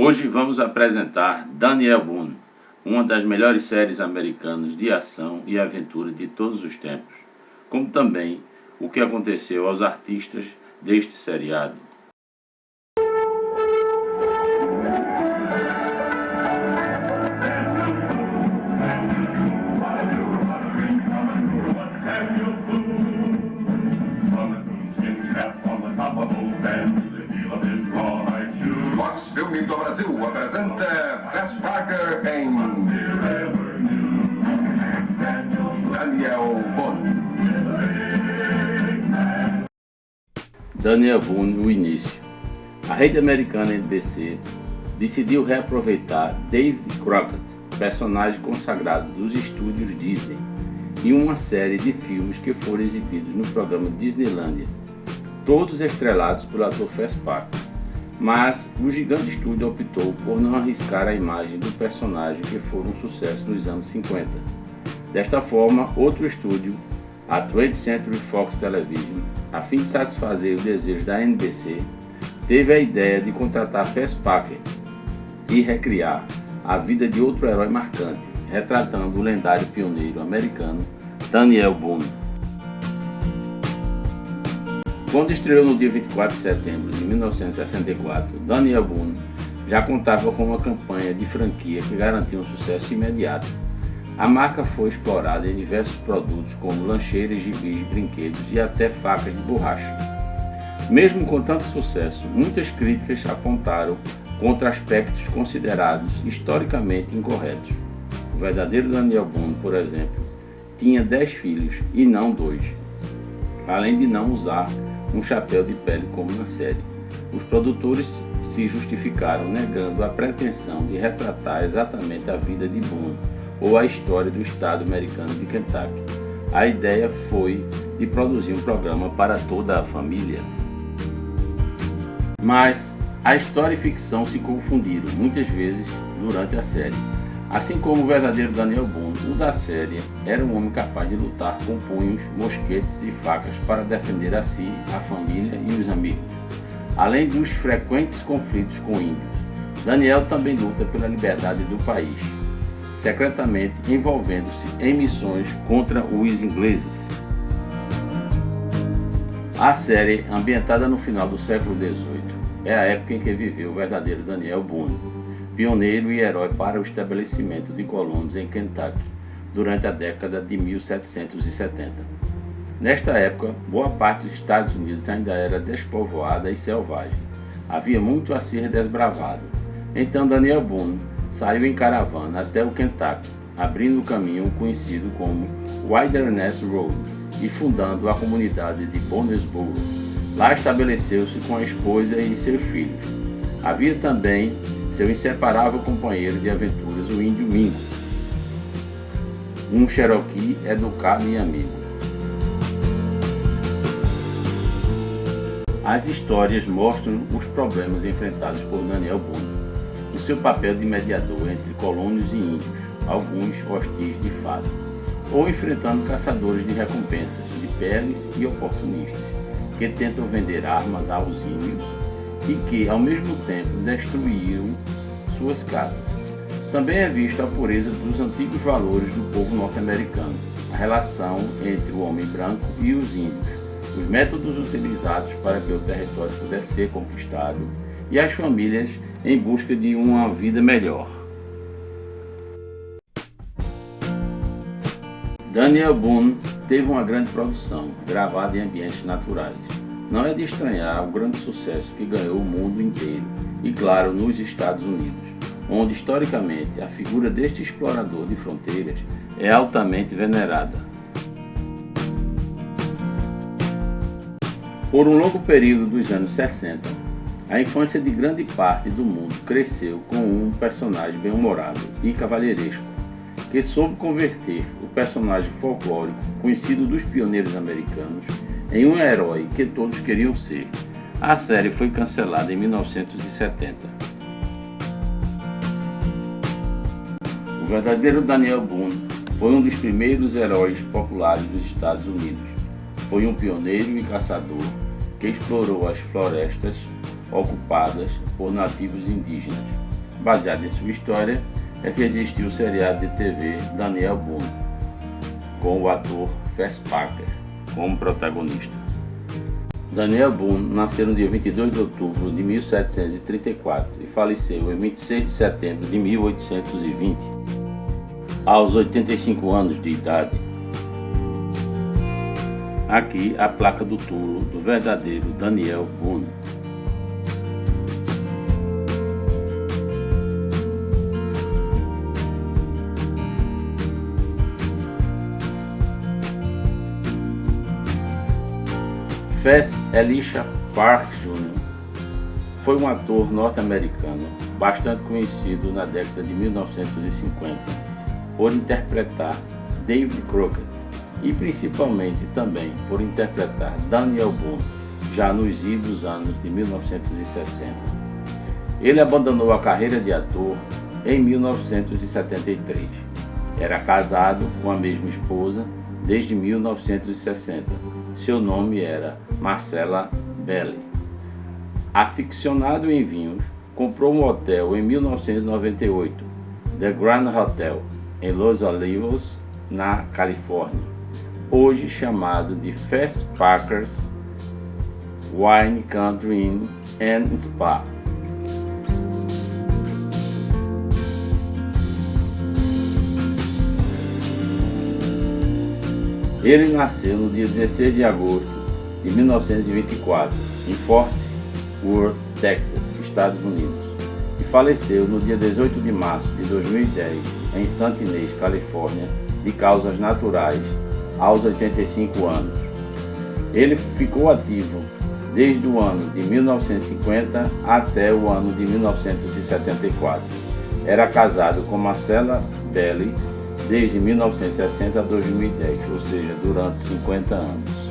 Hoje vamos apresentar Daniel Boone, uma das melhores séries americanas de ação e aventura de todos os tempos, como também o que aconteceu aos artistas deste seriado. Fox Filmes do Brasil apresenta Fess Parker em Daniel Boone. Daniel Boone, o início. A rede americana NBC decidiu reaproveitar David Crockett, personagem consagrado dos estúdios Disney, em uma série de filmes que foram exibidos no programa Disneylandia, todos estrelados pelo ator Fess Parker. Mas o gigante estúdio optou por não arriscar a imagem do personagem que foi um sucesso nos anos 50. Desta forma, outro estúdio, a 20th Century Fox Television, a fim de satisfazer o desejo da NBC, teve a ideia de contratar Fess Parker e recriar a vida de outro herói marcante, retratando o lendário pioneiro americano Daniel Boone. Quando estreou no dia 24 de setembro de 1964, Daniel Boone já contava com uma campanha de franquia que garantia um sucesso imediato. A marca foi explorada em diversos produtos como lancheiras, gibis, brinquedos e até facas de borracha. Mesmo com tanto sucesso, muitas críticas apontaram contra aspectos considerados historicamente incorretos. O verdadeiro Daniel Boone, por exemplo, tinha 10 filhos e não 2, além de não usar um chapéu de pele como na série. Os produtores se justificaram negando a pretensão de retratar exatamente a vida de Boone ou a história do estado americano de Kentucky. A ideia foi de produzir um programa para toda a família. Mas a história e ficção se confundiram muitas vezes durante a série. Assim como o verdadeiro Daniel Boone, o da série era um homem capaz de lutar com punhos, mosquetes e facas para defender a si, a família e os amigos. Além dos frequentes conflitos com índios, Daniel também luta pela liberdade do país, secretamente envolvendo-se em missões contra os ingleses. A série, ambientada no final do século XVIII, é a época em que viveu o verdadeiro Daniel Boone, pioneiro e herói para o estabelecimento de colônias em Kentucky durante a década de 1770. Nesta época, boa parte dos Estados Unidos ainda era despovoada e selvagem. Havia muito a ser desbravado. Então Daniel Boone saiu em caravana até o Kentucky, abrindo o caminho conhecido como Wilderness Road e fundando a comunidade de Boonesboro. Lá estabeleceu-se com a esposa e seus filhos. Havia também seu inseparável companheiro de aventuras, o índio Mingo, um Cherokee educado e amigo. As histórias mostram os problemas enfrentados por Daniel Boone, o seu papel de mediador entre colônios e índios, alguns hostis de fato, ou enfrentando caçadores de recompensas, de peles e oportunistas, que tentam vender armas aos índios e que, ao mesmo tempo, destruíram suas casas. Também é vista a pureza dos antigos valores do povo norte-americano, a relação entre o homem branco e os índios, os métodos utilizados para que o território pudesse ser conquistado e as famílias em busca de uma vida melhor. Daniel Boone teve uma grande produção, gravada em ambientes naturais. Não é de estranhar o grande sucesso que ganhou o mundo inteiro, e claro, nos Estados Unidos, onde historicamente a figura deste explorador de fronteiras é altamente venerada. Por um longo período dos anos 60, a infância de grande parte do mundo cresceu com um personagem bem-humorado e cavalheiresco, que soube converter o personagem folclórico conhecido dos pioneiros americanos em um herói que todos queriam ser. A série foi cancelada em 1970. O verdadeiro Daniel Boone foi um dos primeiros heróis populares dos Estados Unidos. Foi um pioneiro e caçador que explorou as florestas ocupadas por nativos indígenas. baseado em sua história, é que existiu o seriado de TV Daniel Boone, com o ator Fess Parker como protagonista. Daniel Boone nasceu no dia 22 de outubro de 1734 e faleceu em 26 de setembro de 1820, aos 85 anos de idade. Aqui a placa do túmulo do verdadeiro Daniel Boone. Fess Elisha Parker Jr. foi um ator norte-americano bastante conhecido na década de 1950 por interpretar David Crockett e principalmente também por interpretar Daniel Boone já nos idos anos de 1960. Ele abandonou a carreira de ator em 1973. Era casado com a mesma esposa desde 1960. Seu nome era Marcella Belli. Aficionado em vinhos, comprou um hotel em 1998, The Grand Hotel, em Los Olivos, na Califórnia, hoje chamado de Fess Parker's Wine Country Inn and Spa. Ele nasceu no dia 16 de agosto de 1924, em Fort Worth, Texas, Estados Unidos, e faleceu no dia 18 de março de 2010, em Santa Inês, Califórnia, de causas naturais, aos 85 anos. Ele ficou ativo desde o ano de 1950 até o ano de 1974. Era casado com Marcella Belli desde 1960 a 2010, ou seja, durante 50 anos.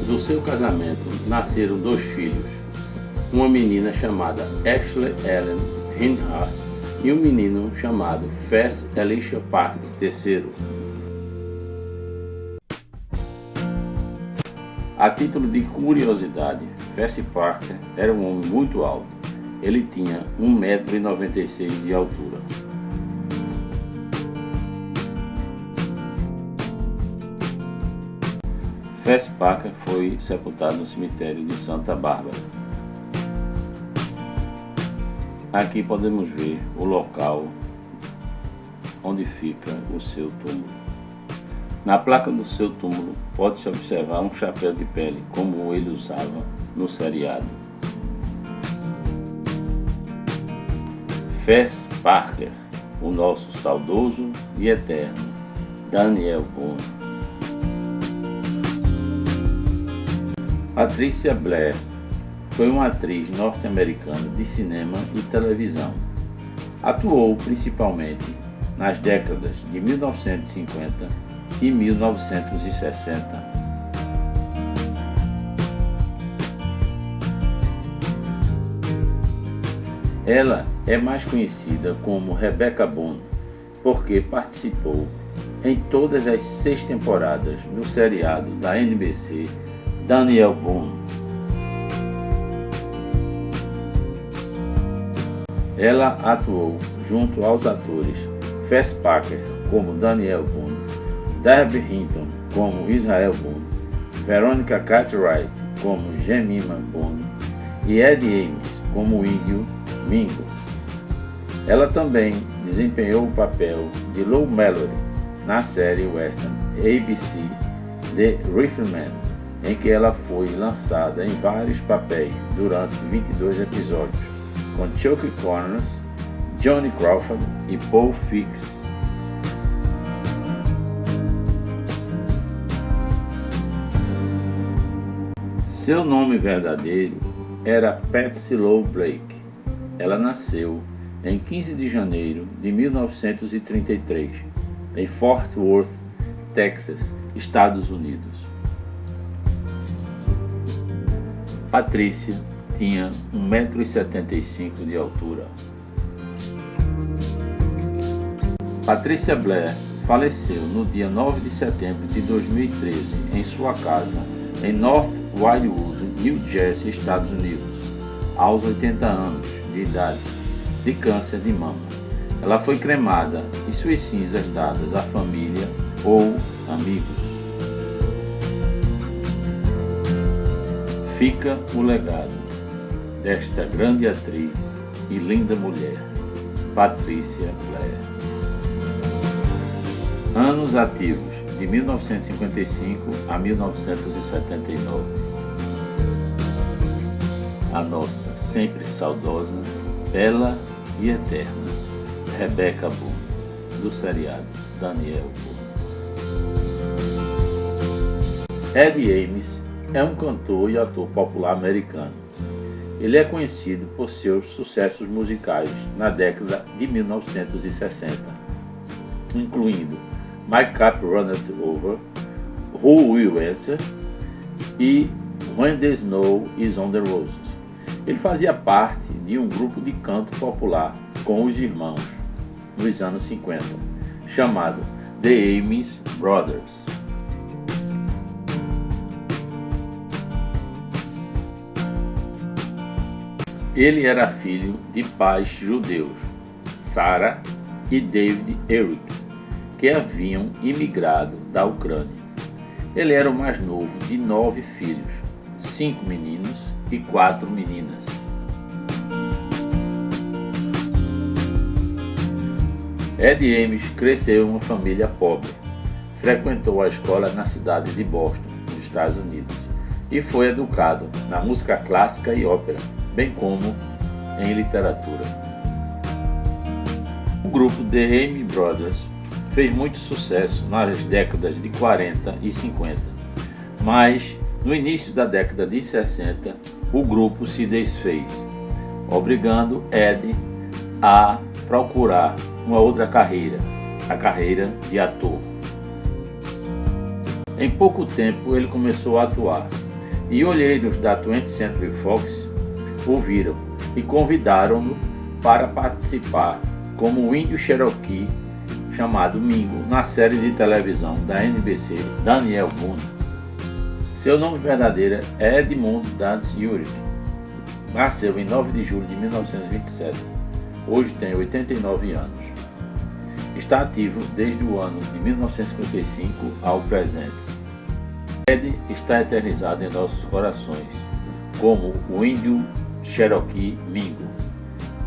Do seu casamento nasceram 2 filhos, uma menina chamada Ashley Ellen Reinhardt e um menino chamado Fess Elisha Parker III. A título de curiosidade, Fess Parker era um homem muito alto. Ele tinha 1,96 m de altura. Fess Parker foi sepultado no cemitério de Santa Bárbara. Aqui podemos ver o local onde fica o seu túmulo. Na placa do seu túmulo pode-se observar um chapéu de pele, como ele usava no seriado. Fess Parker, o nosso saudoso e eterno Daniel Boone. Patricia Blair foi uma atriz norte-americana de cinema e televisão. Atuou principalmente nas décadas de 1950 e 1960. Ela é mais conhecida como Rebecca Boone porque participou em todas as 6 temporadas do seriado da NBC Daniel Boone. Ela atuou junto aos atores Fess Parker como Daniel Boone, Darby Hinton como Israel Boone, Veronica Cartwright como Jemima Boone e Ed Ames como Índio Mingo. Ela também desempenhou o papel de Lou Mallory na série western ABC The Rifleman, em que ela foi lançada em vários papéis durante 22 episódios, com Chuck Connors, Johnny Crawford e Paul Fix. Seu nome verdadeiro era Patsy Lou Blake. Ela nasceu em 15 de janeiro de 1933, em Fort Worth, Texas, Estados Unidos. Patrícia tinha 1,75 m de altura. Patricia Blair faleceu no dia 9 de setembro de 2013 em sua casa em North Wildwood, New Jersey, Estados Unidos. aos 80 anos de idade de câncer de mama. Ela foi cremada e suas cinzas dadas à família ou amigos. Fica o legado desta grande atriz e linda mulher, Patricia Blair. Anos ativos de 1955 a 1979. A nossa sempre saudosa, bela e eterna Rebecca Boone, do seriado Daniel Boone. Ed Ames é um cantor e ator popular americano. Ele é conhecido por seus sucessos musicais na década de 1960, incluindo My Cup Runneth Over, Who Will Answer e When the Snow is on the Roses. Ele fazia parte de um grupo de canto popular com os irmãos nos anos 50, chamado The Ames Brothers. Ele era filho de pais judeus, Sarah e David Eric, que haviam imigrado da Ucrânia. Ele era o mais novo de 9 filhos, 5 meninos e 4 meninas. Ed Ames cresceu em uma família pobre, frequentou a escola na cidade de Boston, nos Estados Unidos, e foi educado na música clássica e ópera, bem como em literatura. O grupo The Ames Brothers fez muito sucesso nas décadas de 40 e 50, mas no início da década de 60 o grupo se desfez, obrigando Ed a procurar uma outra carreira, a carreira de ator. Em pouco tempo ele começou a atuar, e olheiros da 20th Century Fox o viram e convidaram-no para participar como o índio Cherokee chamado Mingo na série de televisão da NBC Daniel Boone. Seu nome verdadeiro é Edmund Dantes Urick. Nasceu em 9 de julho de 1927. Hoje tem 89 anos. Está ativo desde o ano de 1955 ao presente. Ed está eternizado em nossos corações como o índio Cherokee Mingo,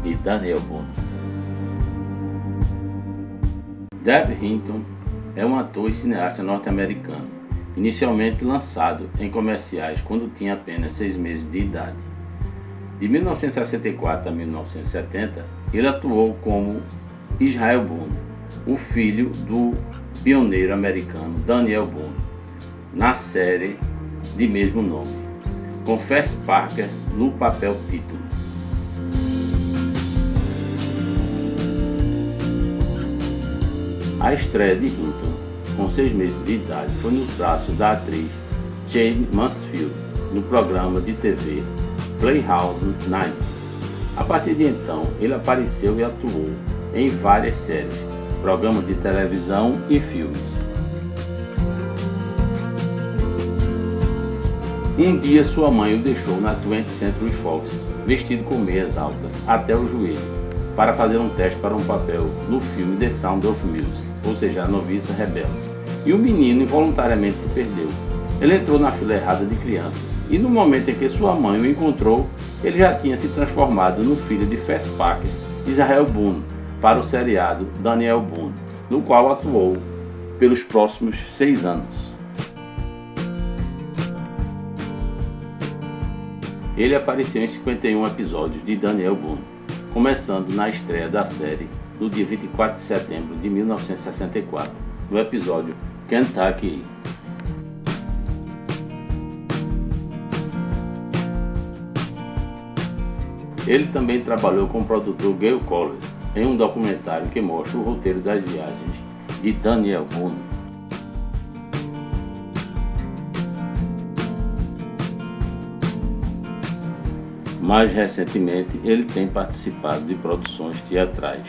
de Daniel Boone. Deb Hinton é um ator e cineasta norte-americano, inicialmente lançado em comerciais quando tinha apenas 6 meses de idade. De 1964 a 1970, ele atuou como Israel Boone, o filho do pioneiro americano Daniel Boone, na série de mesmo nome, com Fess Parker no papel título. A estreia de Hinton, com 6 meses de idade, foi nos braços da atriz Jane Mansfield, no programa de TV Playhouse 9. A partir de então, ele apareceu e atuou em várias séries, programas de televisão e filmes. Um dia sua mãe o deixou na 20th Century Fox, vestido com meias altas até o joelho, para fazer um teste para um papel no filme The Sound of Music, ou seja, A Noviça Rebelde. E o menino involuntariamente se perdeu. Ele entrou na fila errada de crianças, e no momento em que sua mãe o encontrou, ele já tinha se transformado no filho de Fess Parker, Israel Boone, para o seriado Daniel Boone, no qual atuou pelos próximos 6 anos. Ele apareceu em 51 episódios de Daniel Boone, começando na estreia da série no dia 24 de setembro de 1964, no episódio Kentucky. Ele também trabalhou com o produtor Gale Collins em um documentário que mostra o roteiro das viagens de Daniel Boone. Mais recentemente, ele tem participado de produções teatrais.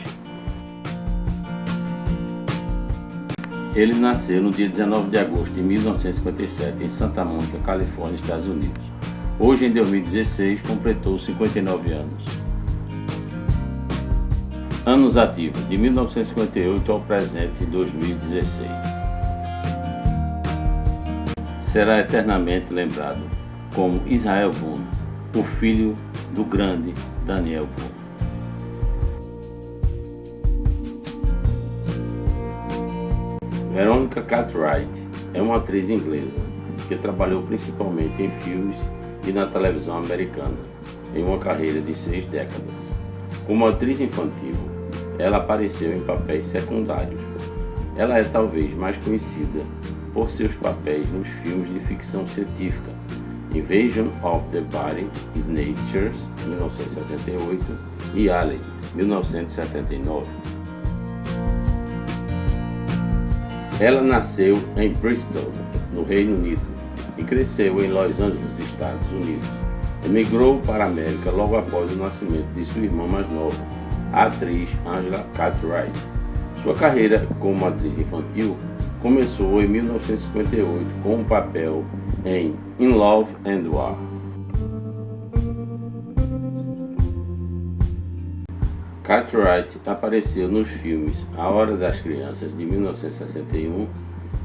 Ele nasceu no dia 19 de agosto de 1957 em Santa Mônica, Califórnia, Estados Unidos. Hoje, em 2016, completou 59 anos. Anos ativos, de 1958 ao presente, 2016. Será eternamente lembrado como Israel Boone, o filho do grande Daniel Boone. Veronica Cartwright é uma atriz inglesa que trabalhou principalmente em filmes e na televisão americana em uma carreira de 6 décadas. Como atriz infantil, ela apareceu em papéis secundários. Ela é talvez mais conhecida por seus papéis nos filmes de ficção científica Invasion of the Body Snatchers, 1978, e Alien, 1979. Ela nasceu em Bristol, no Reino Unido, e cresceu em Los Angeles, Estados Unidos. Emigrou para a América logo após o nascimento de sua irmã mais nova, a atriz Angela Cartwright. Sua carreira como atriz infantil começou em 1958 com um papel em In Love and War. Cartwright apareceu nos filmes A Hora das Crianças, de 1961,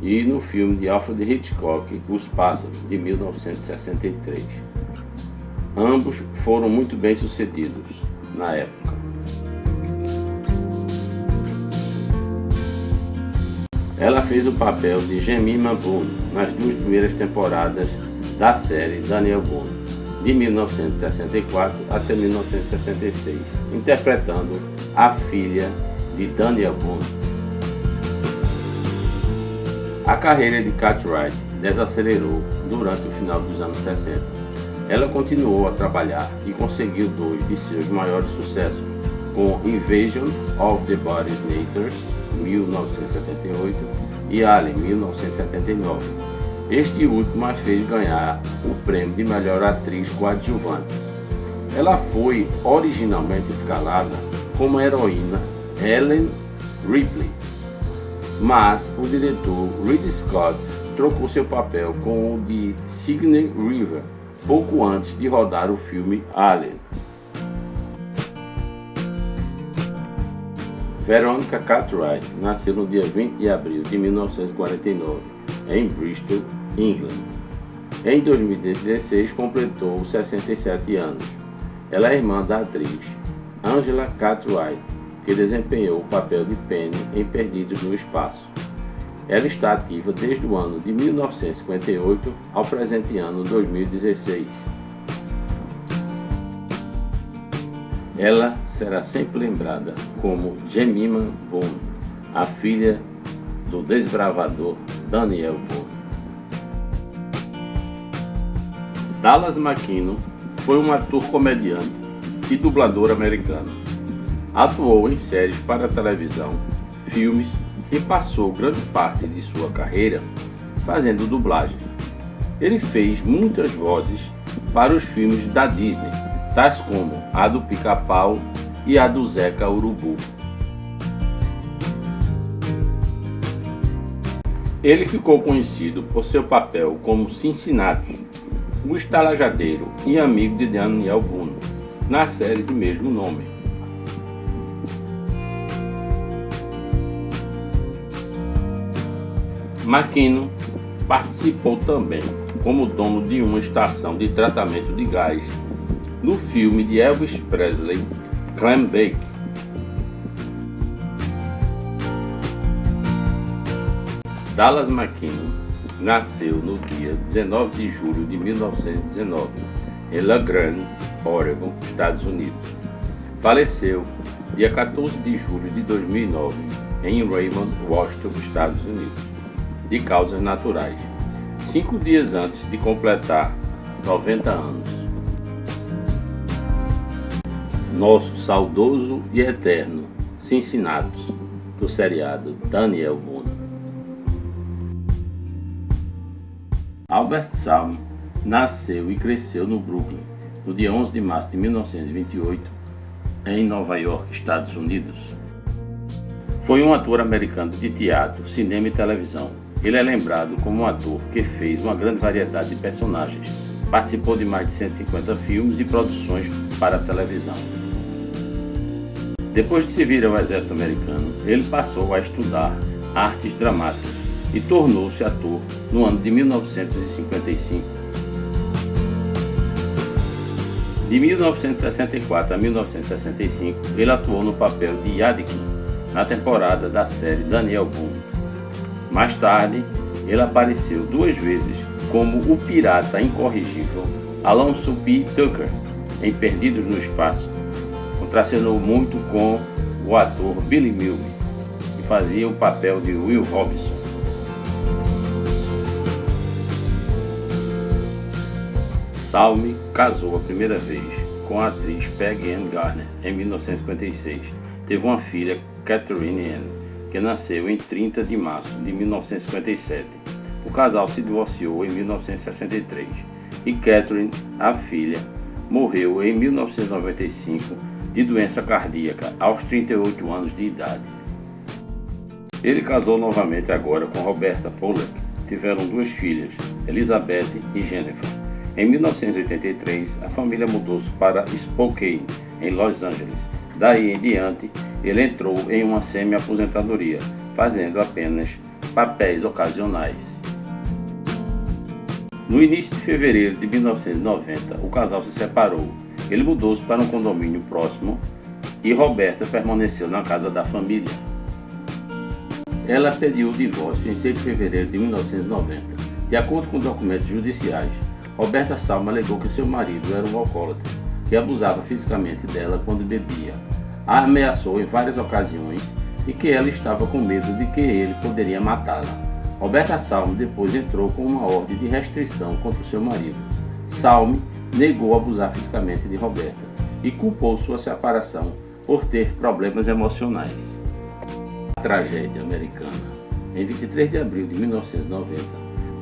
e no filme de Alfred Hitchcock, Os Pássaros, de 1963. Ambos foram muito bem sucedidos na época. Ela fez o papel de Jemima Boone nas 2 primeiras temporadas da série Daniel Boone, de 1964 até 1966, interpretando a filha de Daniel Boone. A carreira de Cartwright desacelerou durante o final dos anos 60. Ela continuou a trabalhar e conseguiu 2 de seus maiores sucessos, com Invasion of the Body Snatchers, 1978, e Alien, 1979. Este último a fez ganhar o prêmio de melhor atriz coadjuvante. Ela foi originalmente escalada como a heroína Ellen Ripley, mas o diretor Ridley Scott trocou seu papel com o de Sigourney Weaver pouco antes de rodar o filme Alien. Veronica Cartwright nasceu no dia 20 de abril de 1949, em Bristol, England. Em 2016, completou 67 anos. Ela é irmã da atriz Angela Cartwright, que desempenhou o papel de Penny em Perdidos no Espaço. Ela está ativa desde o ano de 1958 ao presente ano 2016. Ela será sempre lembrada como Jemima Boone, a filha do desbravador Daniel Boone. Dallas McKenna foi um ator comediante e dublador americano. Atuou em séries para televisão, filmes e passou grande parte de sua carreira fazendo dublagem. Ele fez muitas vozes para os filmes da Disney, tais como a do Pica-Pau e a do Zeca Urubu. Ele ficou conhecido por seu papel como Cincinnatus, o estalajadeiro e amigo de Daniel Boone, na série de mesmo nome. McKenna participou também como dono de uma estação de tratamento de gás no filme de Elvis Presley, Clam Bake. Dallas McKenna nasceu no dia 19 de julho de 1919, em La Grande, Oregon, Estados Unidos. Faleceu dia 14 de julho de 2009, em Raymond, Washington, Estados Unidos, de causas naturais, 5 dias antes de completar 90 anos. Nosso saudoso e eterno Cincinnatus, do seriado Daniel Boone. Albert Salm nasceu e cresceu no Brooklyn, no dia 11 de março de 1928, em Nova York, Estados Unidos. Foi um ator americano de teatro, cinema e televisão. Ele é lembrado como um ator que fez uma grande variedade de personagens, Participou de mais de 150 filmes e produções para a televisão. Depois de servir ao exército americano, ele passou a estudar artes dramáticas e tornou-se ator no ano de 1955. De 1964 a 1965, ele atuou no papel de Yadkin na temporada da série Daniel Boone. Mais tarde, ele apareceu 2 vezes como o pirata incorrigível Alonzo B. Tucker em Perdidos no Espaço. Contracenou muito com o ator Billy Milne, que fazia o papel de Will Robinson. Salme casou a primeira vez com a atriz Peggy Ann Garner em 1956. Teve uma filha, Catherine Ann, que nasceu em 30 de março de 1957. O casal se divorciou em 1963 e Catherine, a filha, morreu em 1995 de doença cardíaca aos 38 anos de idade. Ele casou novamente agora com Roberta Pollack. Tiveram 2 filhas, Elizabeth e Jennifer. Em 1983, a família mudou-se para Spokane, em Los Angeles. Daí em diante, ele entrou em uma semi-aposentadoria, fazendo apenas papéis ocasionais. No início de fevereiro de 1990, o casal se separou. Ele mudou-se para um condomínio próximo e Roberta permaneceu na casa da família. Ela pediu o divórcio em 6 de fevereiro de 1990. De acordo com documentos judiciais, Roberta Salme alegou que seu marido era um alcoólatra, que abusava fisicamente dela quando bebia, a ameaçou em várias ocasiões e que ela estava com medo de que ele poderia matá-la. Roberta Salme depois entrou com uma ordem de restrição contra o seu marido. Salme negou abusar fisicamente de Roberta e culpou sua separação por ter problemas emocionais. A tragédia americana. Em 23 de abril de 1990,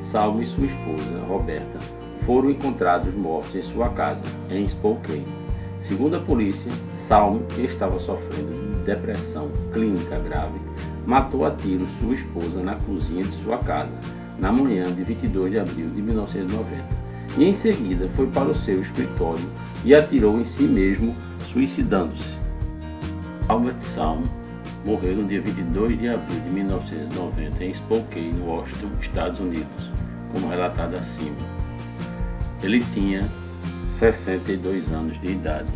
Salme e sua esposa, Roberta, foram encontrados mortos em sua casa, em Spokane. Segundo a polícia, Salme, que estava sofrendo de depressão clínica grave, matou a tiros sua esposa na cozinha de sua casa, na manhã de 22 de abril de 1990, e em seguida foi para o seu escritório e atirou em si mesmo, suicidando-se. Albert Salme morreu no dia 22 de abril de 1990 em Spokane, Washington, Estados Unidos, como relatado acima. Ele tinha 62 anos de idade.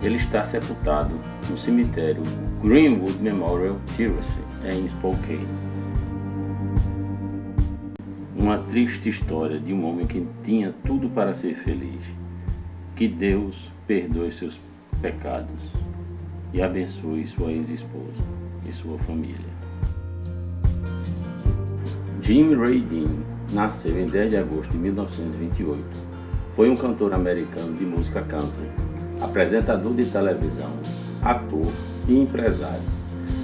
Ele está sepultado no cemitério Greenwood Memorial Terrace, em Spokane. Uma triste história de um homem que tinha tudo para ser feliz. Que Deus perdoe seus pecados e abençoe sua ex-esposa e sua família. Jim Ray Dean nasceu em 10 de agosto de 1928. Foi um cantor americano de música country, apresentador de televisão, ator e empresário.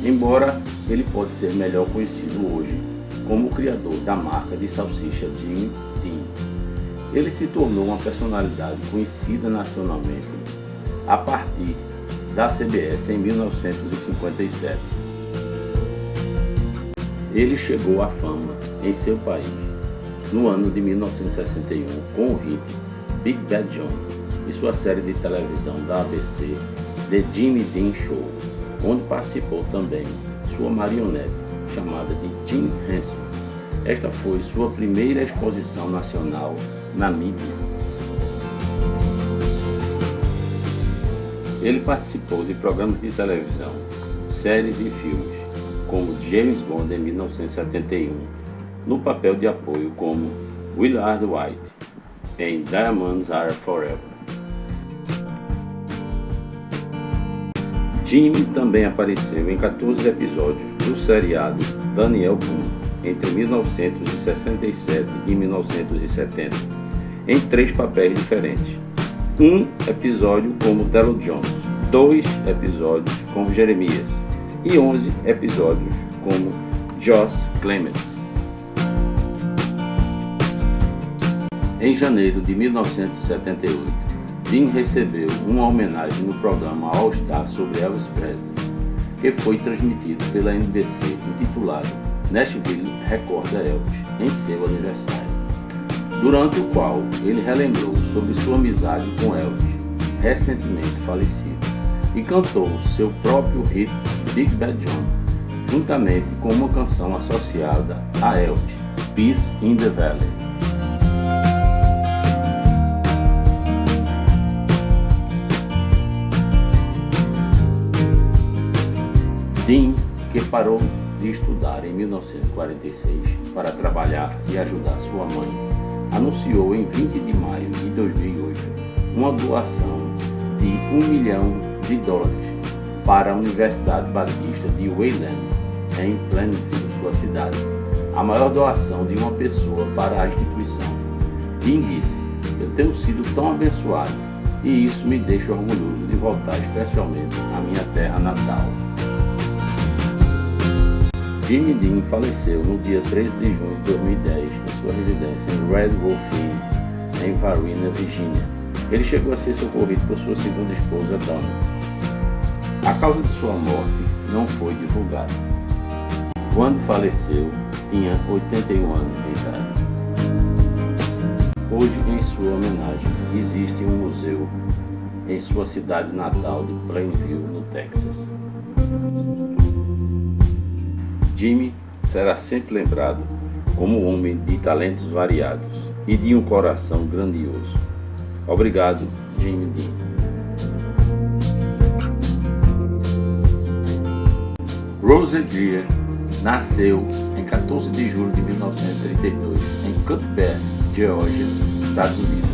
Embora ele pode ser melhor conhecido hoje como o criador da marca de salsicha Jim Dean. Ele se tornou uma personalidade conhecida nacionalmente a partir da CBS em 1957. Ele chegou à fama em seu país no ano de 1961 com o hit Big Bad John e sua série de televisão da ABC, The Jimmy Dean Show, onde participou também sua marionete, chamada de Jim Henson. Esta foi sua primeira exposição nacional na mídia. Ele participou de programas de televisão, séries e filmes, como James Bond em 1971, no papel de apoio como Willard White em Diamonds Are Forever. Jimmy também apareceu em 14 episódios do seriado Daniel Boone entre 1967 e 1970, em 3 papéis diferentes. Um episódio como Delo Jones, 2 episódios como Jeremias e 11 episódios como Josh Clements. Em janeiro de 1978, Dean recebeu uma homenagem no programa All Star sobre Elvis Presley, que foi transmitido pela NBC intitulado Nashville Recorda Elvis, em seu aniversário. durante o qual ele relembrou sobre sua amizade com Elvis, recentemente falecido, e cantou seu próprio hit Big Bad John, juntamente com uma canção associada a Elvis, Peace in the Valley. Dean, que parou de estudar em 1946 para trabalhar e ajudar sua mãe, anunciou em 20 de maio de 2008 uma doação de $1 milhão para a Universidade Batista de Wayland, em Plainfield, sua cidade, a maior doação de uma pessoa para a instituição. Dean disse: "Eu tenho sido tão abençoado e isso me deixa orgulhoso de voltar especialmente à minha terra natal." Jimmy Dean faleceu no dia 13 de junho de 2010 em sua residência em Red Wolf Inn, em Varina, Virgínia. Ele chegou a ser socorrido por sua segunda esposa, Donna. A causa de sua morte não foi divulgada. Quando faleceu, tinha 81 anos de idade. Hoje, em sua homenagem, existe um museu em sua cidade natal de Plainville, no Texas. Jimmy será sempre lembrado como um homem de talentos variados e de um coração grandioso. Obrigado, Jimmy Dean. Rose Greer nasceu em 14 de julho de 1932 em Cuthbert, Geórgia, Estados Unidos.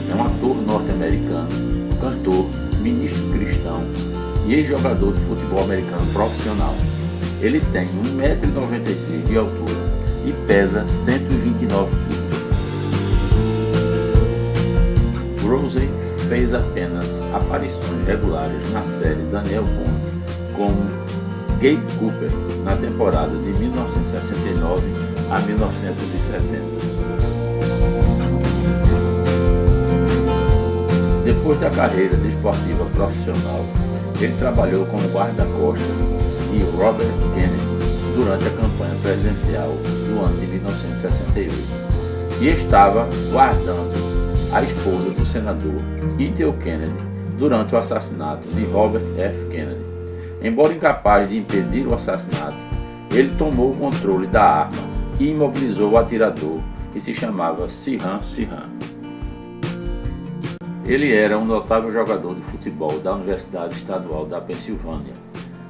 É um ator norte-americano, cantor, ministro cristão e ex-jogador de futebol americano profissional. Ele tem 1,96 m de altura e pesa 129 kg. Rose fez apenas aparições regulares na série Daniel Bond como Gabe Cooper na temporada de 1969 a 1970. Depois da carreira desportiva profissional, ele trabalhou como guarda-costas de Robert Kennedy durante a campanha presidencial do ano de 1968 e estava guardando a esposa do senador Ethel Kennedy durante o assassinato de Robert F. Kennedy. Embora incapaz de impedir o assassinato, ele tomou o controle da arma e imobilizou o atirador, que se chamava Sirhan Sirhan. Ele era um notável jogador de futebol da Universidade Estadual da Pensilvânia.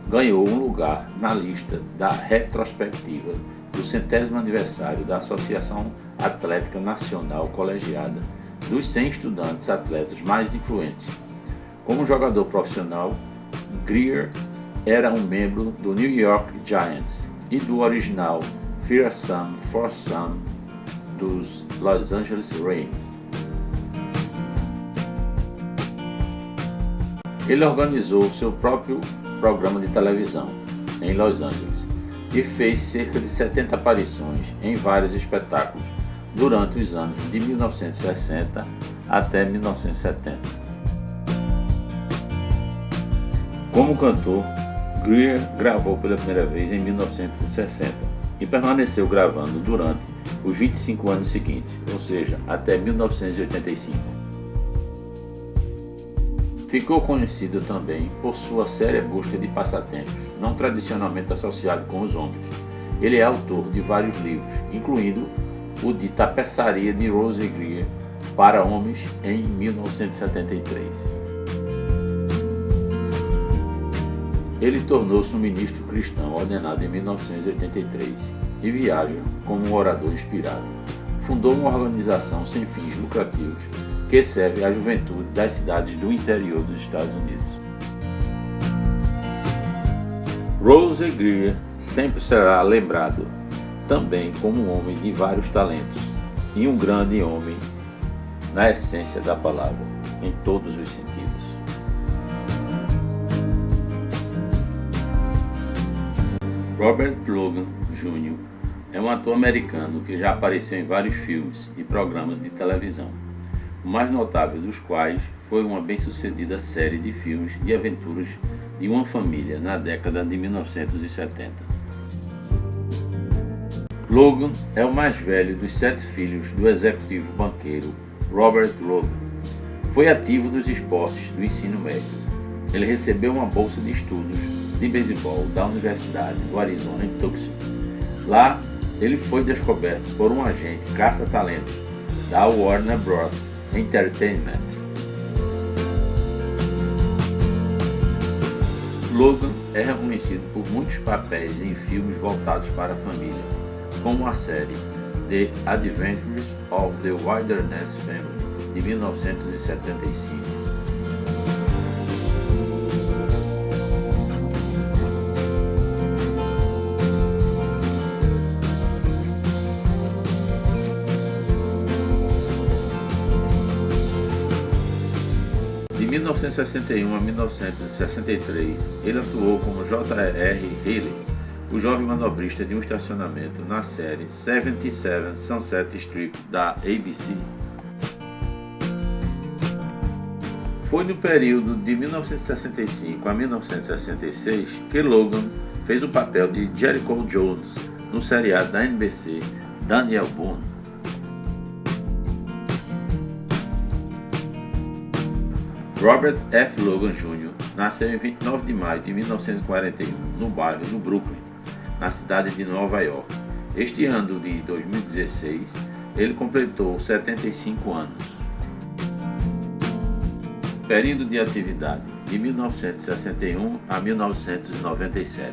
Ganhou um lugar na lista da retrospectiva do 100º aniversário da Associação Atlética Nacional Colegiada dos 100 estudantes atletas mais influentes. Como jogador profissional, Greer era um membro do New York Giants e do original Fearsome Foursome dos Los Angeles Rams. Ele organizou seu próprio programa de televisão em Los Angeles e fez cerca de 70 aparições em vários espetáculos durante os anos de 1960 até 1970. Como cantor, Greer gravou pela primeira vez em 1960 e permaneceu gravando durante os 25 anos seguintes, ou seja, até 1985. Ficou conhecido também por sua séria busca de passatempos, não tradicionalmente associado com os homens. Ele é autor de vários livros, incluindo o de Tapeçaria de Rose Greer para Homens em 1973. Ele tornou-se um ministro cristão ordenado em 1983 e viaja como um orador inspirado. Fundou uma organização sem fins lucrativos que serve à juventude das cidades do interior dos Estados Unidos. Rose Greer sempre será lembrado também como um homem de vários talentos e um grande homem na essência da palavra, em todos os sentidos. Robert Logan Jr. é um ator americano que já apareceu em vários filmes e programas de televisão, o mais notável dos quais foi uma bem-sucedida série de filmes de aventuras de uma família na década de 1970. Logan é o mais velho dos 7 filhos do executivo banqueiro Robert Logan. Foi ativo nos esportes do ensino médio. Ele recebeu uma bolsa de estudos de beisebol da Universidade do Arizona em Tucson. Lá, ele foi descoberto por um agente caça-talentos da Warner Bros. Entertainment. Logan é reconhecido por muitos papéis em filmes voltados para a família, como a série The Adventures of the Wilderness Family, de 1975. De 1961 a 1963, ele atuou como J.R. Haley, o jovem manobrista de um estacionamento na série 77 Sunset Strip da ABC. Foi no período de 1965 a 1966 que Logan fez o papel de Jericho Jones no seriado da NBC Daniel Boone. Robert F. Logan Jr. nasceu em 29 de maio de 1941, no bairro do Brooklyn, na cidade de Nova York. Este ano de 2016, ele completou 75 anos. Período de atividade, de 1961 a 1997.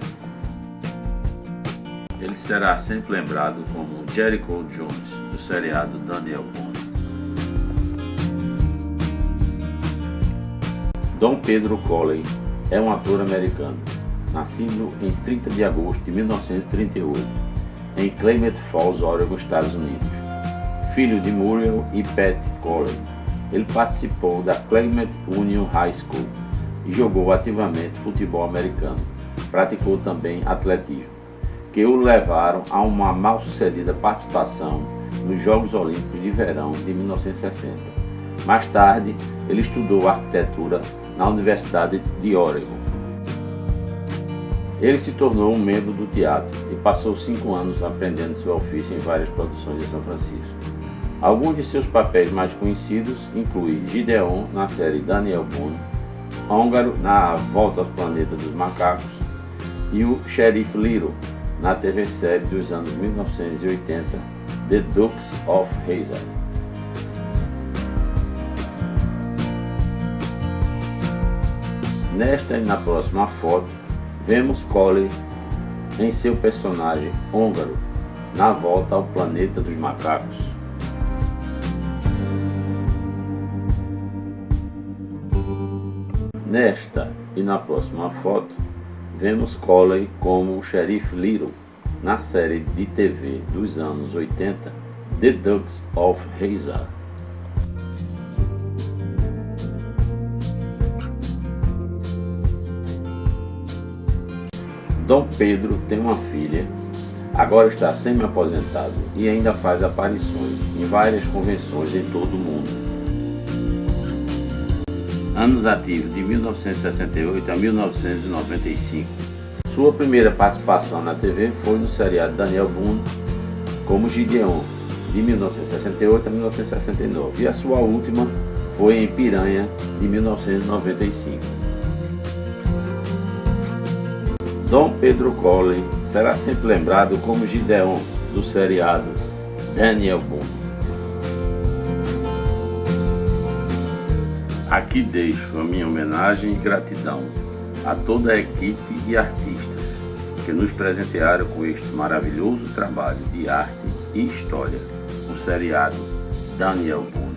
Ele será sempre lembrado como Jericho Jones, do seriado Daniel Boone. Dom Pedro Colley é um ator americano, nascido em 30 de agosto de 1938, em Klamath Falls, Oregon, Estados Unidos. Filho de Muriel e Pat Colley, ele participou da Klamath Union High School e jogou ativamente futebol americano. Praticou também atletismo, que o levaram a uma mal-sucedida participação nos Jogos Olímpicos de Verão de 1960. Mais tarde, ele estudou arquitetura na Universidade de Oregon. Ele se tornou um membro do teatro e passou 5 anos aprendendo seu ofício em várias produções de São Francisco. Alguns de seus papéis mais conhecidos incluem Gideon na série Daniel Boone, Húngaro na Volta ao Planeta dos Macacos e o Sheriff Little na TV-série dos anos 1980 The Dukes of Hazzard. Nesta e na próxima foto, vemos Colley em seu personagem húngaro na Volta ao Planeta dos Macacos. Nesta e na próxima foto, vemos Colley como o Sheriff Little na série de TV dos anos 80 The Dukes of Hazzard. Dom Pedro tem uma filha, agora está semi-aposentado e ainda faz aparições em várias convenções em todo o mundo. Anos ativos de 1968 a 1995. Sua primeira participação na TV foi no seriado Daniel Boone como Gideon, de 1968 a 1969, e a sua última foi em Piranha, de 1995. Dom Pedro Colley será sempre lembrado como Gideon do seriado Daniel Boone. Aqui deixo a minha homenagem e gratidão a toda a equipe e artistas que nos presentearam com este maravilhoso trabalho de arte e história, o seriado Daniel Boone.